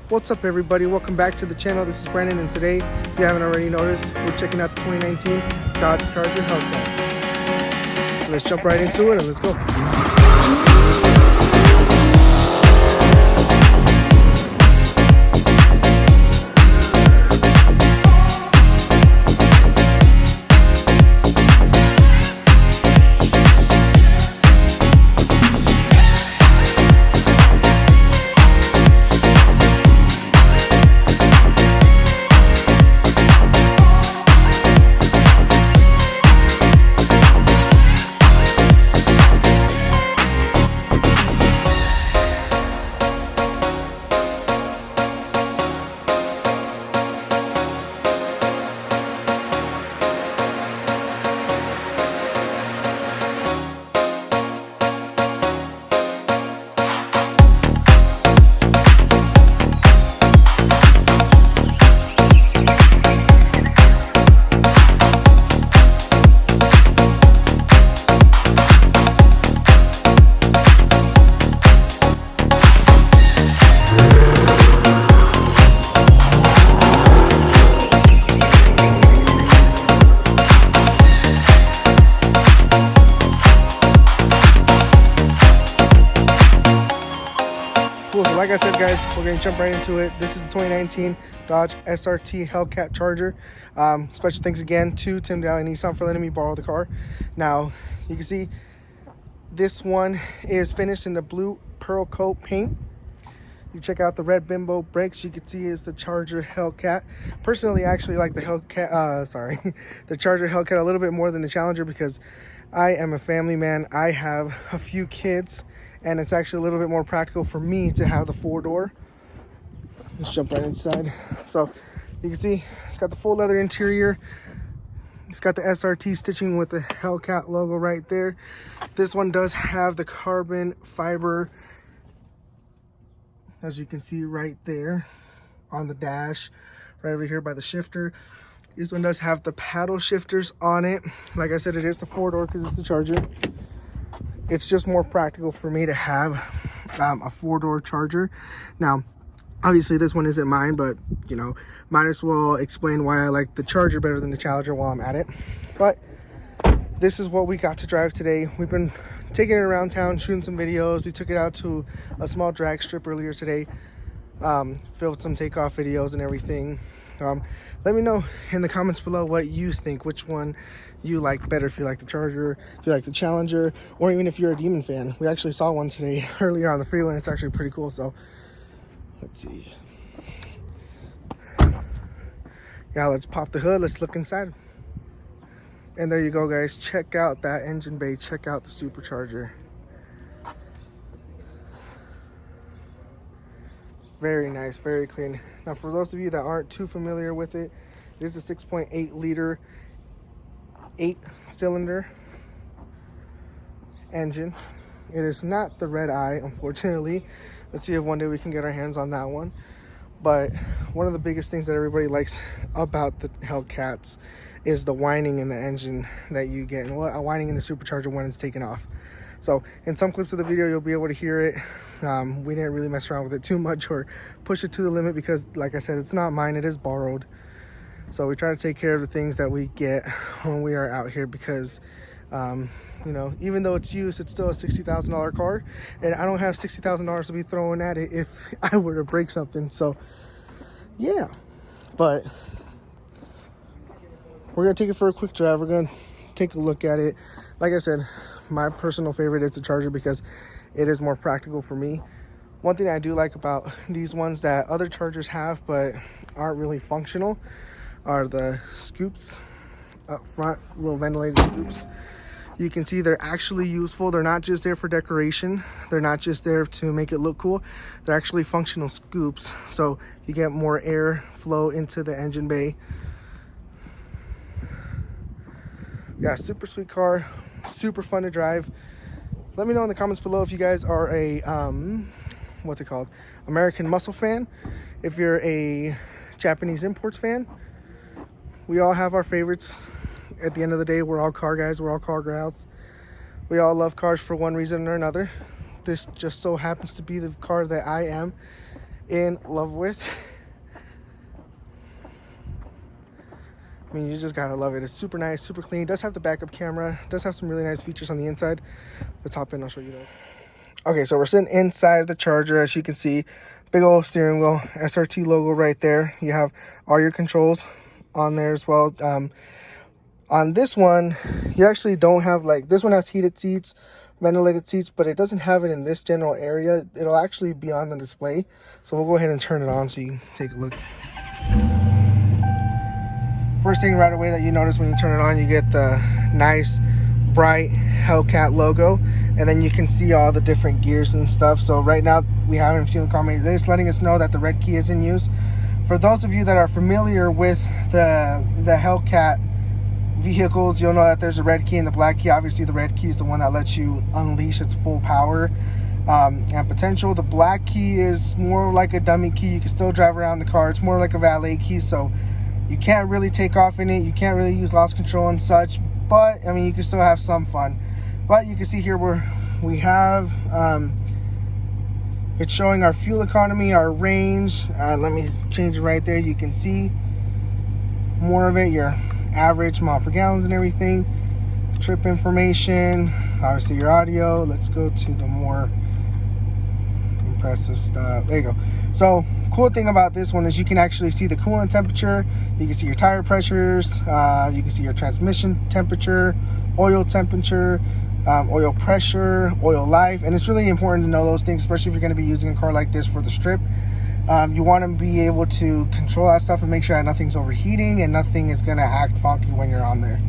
What's up, everybody? Welcome back to the channel. This is Brandon, and today, if you haven't already noticed, we're checking out the 2019 Dodge Charger hellcat. So let's jump right into it and let's go. Cool, so like I said, guys, we're going to jump right into it. This is the 2019 Dodge SRT Hellcat Charger. Special thanks again to Tim Daly Nissan for letting me borrow the car. Now, you can see this one is finished in the blue pearl coat paint. You check out the red bimbo brakes. You can see is the Charger Hellcat. Personally, I actually like the Hellcat, the Charger Hellcat a little bit more than the Challenger because I am a family man. I have a few kids, and it's actually a little bit more practical for me to have the four-door. Let's jump right inside. So you can see it's got the full leather interior. It's got the SRT stitching with the Hellcat logo right there. This one does have the carbon fiber, as you can see right there on the dash, right over here by the shifter. This one does have the paddle shifters on it. Like I said, it is the four-door because it's the Charger. It's just more practical for me to have a four-door Charger. Now, obviously this one isn't mine, but you know, might as well explain why I like the Charger better than the Challenger while I'm at it. But this is what we got to drive today. We've been taking it around town, shooting some videos. We took it out to a small drag strip earlier today, filmed some takeoff videos and everything. Let me know in the comments below what you think, which one you like better, if you like the Charger, if you like the Challenger, or even if you're a Demon fan. We actually saw one today earlier on the freeway, and it's actually pretty cool. So let's see. Yeah, let's pop the hood, let's look inside. And there you go, guys. Check out that engine bay, check out the supercharger. Very nice, very clean. Now, for those of you that aren't too familiar with it, it is a 6.8 liter 8-cylinder engine. It is not the red eye, unfortunately. Let's see if one day we can get our hands on that one. But one of the biggest things that everybody likes about the Hellcats is the whining in the engine that you get, and whining in the supercharger when it's taken off. So in some clips of the video, you'll be able to hear it. We didn't really mess around with it too much or push it to the limit because, like I said, it's not mine, it is borrowed. So we try to take care of the things that we get when we are out here because, you know, even though it's used, it's still a $60,000 car, and I don't have $60,000 to be throwing at it if I were to break something. So yeah, but we're gonna take it for a quick drive. We're gonna take a look at it. Like I said, my personal favorite is the Charger because it is more practical for me. One thing I do like about these ones that other Chargers have but aren't really functional are the scoops up front, little ventilated scoops. You can see they're actually useful. They're not just there for decoration. They're not just there to make it look cool. They're actually functional scoops, so you get more air flow into the engine bay. Yeah, super sweet car, super fun to drive. Let me know in the comments below if you guys are a what's it called, American Muscle fan, if you're a Japanese imports fan. We all have our favorites. At the end of the day, we're all car guys, we're all car gals. We all love cars for one reason or another. This just so happens to be the car that I am in love with. I mean, you just gotta love it. It's super nice, super clean. It does have the backup camera. It does have some really nice features on the inside. Let's hop in, I'll show you those. Okay, so we're sitting inside the Charger. As you can see, big old steering wheel, SRT logo right there. You have all your controls on there as well. On this one, you actually don't have, like, this one has heated seats, ventilated seats, but it doesn't have it in this general area. It'll actually be on the display. So we'll go ahead and turn it on so you can take a look. First thing right away that you notice when you turn it on, you get the nice bright Hellcat logo, and then you can see all the different gears and stuff. So right now we have a fuel economy. They're just letting us know that the red key is in use. For those of you that are familiar with the Hellcat vehicles, you'll know that there's a red key and the black key. Obviously the red key is the one that lets you unleash its full power and potential. The black key is more like a dummy key. You can still drive around the car. It's more like a valet key, so you can't really take off in it. You can't really use loss control and such, but I mean, you can still have some fun. But you can see here where we have it's showing our fuel economy, our range. Let me change it right there. You can see more of it, your average mile per gallons and everything, trip information, obviously your audio. Let's go to the more impressive stuff. There you go. So cool thing about this one is you can actually see the coolant temperature, you can see your tire pressures, you can see your transmission temperature, oil temperature, oil pressure, oil life. And it's really important to know those things, especially if you're going to be using a car like this for the strip. You want to be able to control that stuff and make sure that nothing's overheating and nothing is going to act funky when you're on there.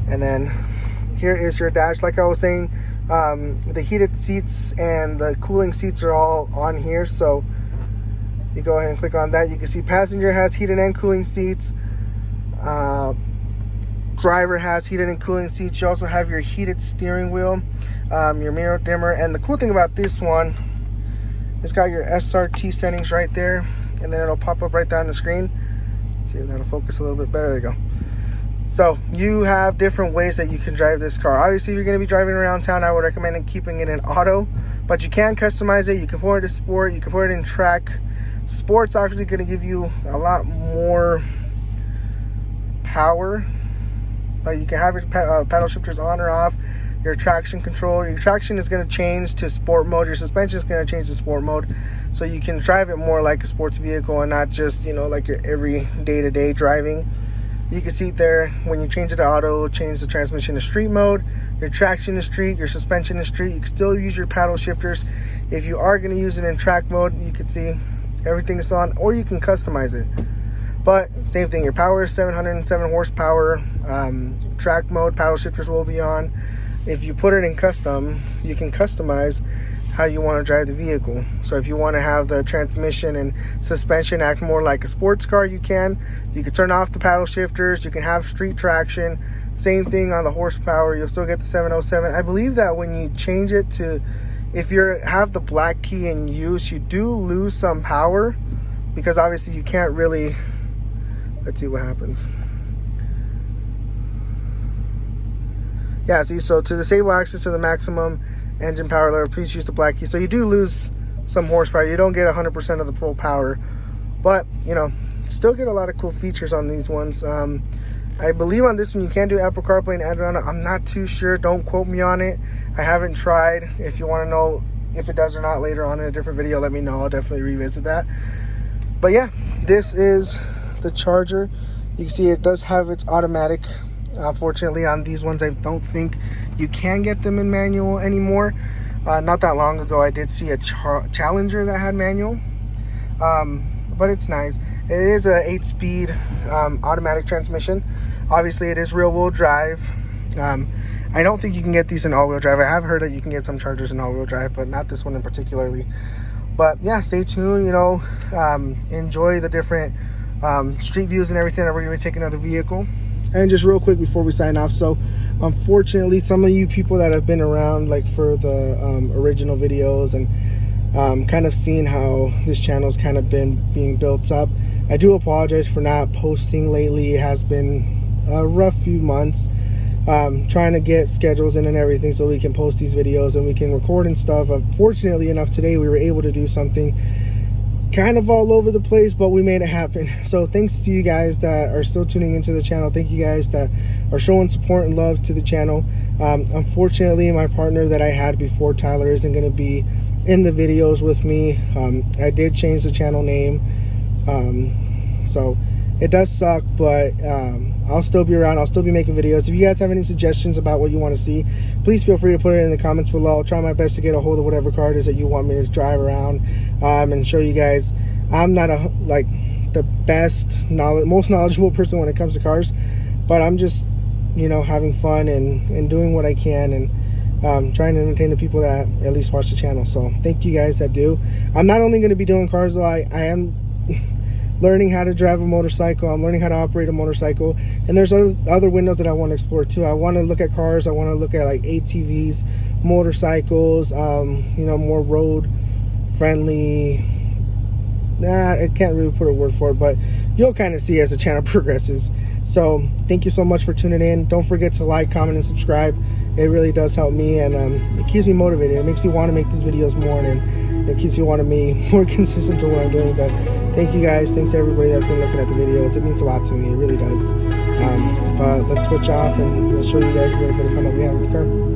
And then here is your dash. Like I was saying, the heated seats and the cooling seats are all on here, so you go ahead and click on that. You can see passenger has heated and cooling seats. Driver has heated and cooling seats. You also have your heated steering wheel, your mirror dimmer. And the cool thing about this one, it's got your SRT settings right there, and then it'll pop up right there on the screen. Let's see if that'll focus a little bit better. There you go. So you have different ways that you can drive this car. Obviously, if you're going to be driving around town, I would recommend keeping it in auto, but you can customize it. You can put it in sport, you can put it in track. Sport's actually going to give you a lot more power. Like you can have your paddle shifters on or off, your traction control. Your traction is going to change to sport mode. Your suspension is going to change to sport mode, so you can drive it more like a sports vehicle and not just, you know, like your every day-to-day driving. You can see there when you change it to auto, change the transmission to street mode, your traction to street, your suspension to street. You can still use your paddle shifters. If you are going to use it in track mode, you can see everything is on, or you can customize it. But same thing, your power is 707 horsepower. Track mode, paddle shifters will be on. If you put it in custom, you can customize how you want to drive the vehicle. So if you want to have the transmission and suspension act more like a sports car, you can. You can turn off the paddle shifters. You can have street traction. Same thing on the horsepower. You'll still get the 707. I believe that when you change it to, if you have the black key in use, you do lose some power, because obviously you can't really, let's see what happens. Yeah, see, so to disable access to the maximum engine power level, please use the black key. So you do lose some horsepower. You don't get 100% of the full power, but you know, still get a lot of cool features on these ones. I believe on this one you can do Apple CarPlay and Android Auto. I'm not too sure. Don't quote me on it. I haven't tried. If you want to know if it does or not later on in a different video, let me know. I'll definitely revisit that. But yeah, this is the Charger. You can see it does have its automatic. Fortunately, on these ones, I don't think you can get them in manual anymore. Not that long ago, I did see a Challenger that had manual, but it's nice. It is a 8-speed automatic transmission. Obviously, it is rear-wheel drive. I don't think you can get these in all-wheel drive. I have heard that you can get some Chargers in all-wheel drive, but not this one in particularly. But yeah, stay tuned. You know, enjoy the different street views and everything that we're going to be taking another vehicle. And just real quick before we sign off, so unfortunately some of you people that have been around like for the original videos and kind of seeing how this channel's kind of been being built up, I do apologize for not posting lately. It has been a rough few months, trying to get schedules in and everything so we can post these videos and we can record and stuff. Fortunately enough, today we were able to do something. kind of all over the place, but we made it happen. So thanks to you guys that are still tuning into the channel. Thank you guys that are showing support and love to the channel. Unfortunately, my partner that I had before, Tyler, isn't going to be in the videos with me. I did change the channel name, so it does suck, but I'll still be around. I'll still be making videos. If you guys have any suggestions about what you want to see, please feel free to put it in the comments below. I'll try my best to get a hold of whatever car it is that you want me to drive around and show you guys. I'm not the best most knowledgeable person when it comes to cars, but I'm just, you know, having fun and doing what I can, and trying to entertain the people that at least watch the channel. So thank you guys that do. I'm not only going to be doing cars, though. I am learning how to drive a motorcycle. I'm learning how to operate a motorcycle, and there's other windows that I want to explore too. I want to look at cars. I want to look at like ATVs, motorcycles, you know, more road friendly. I can't really put a word for it, but you'll kind of see as the channel progresses. So thank you so much for tuning in. Don't forget to like, comment, and subscribe. It really does help me, and it keeps me motivated. It makes me want to make these videos more, and it keeps me wanting me more consistent to what I'm doing. But thank you guys. Thanks to everybody that's been looking at the videos. It means a lot to me. It really does. But let's switch off and let's show you guys a little bit of fun that we have with the car.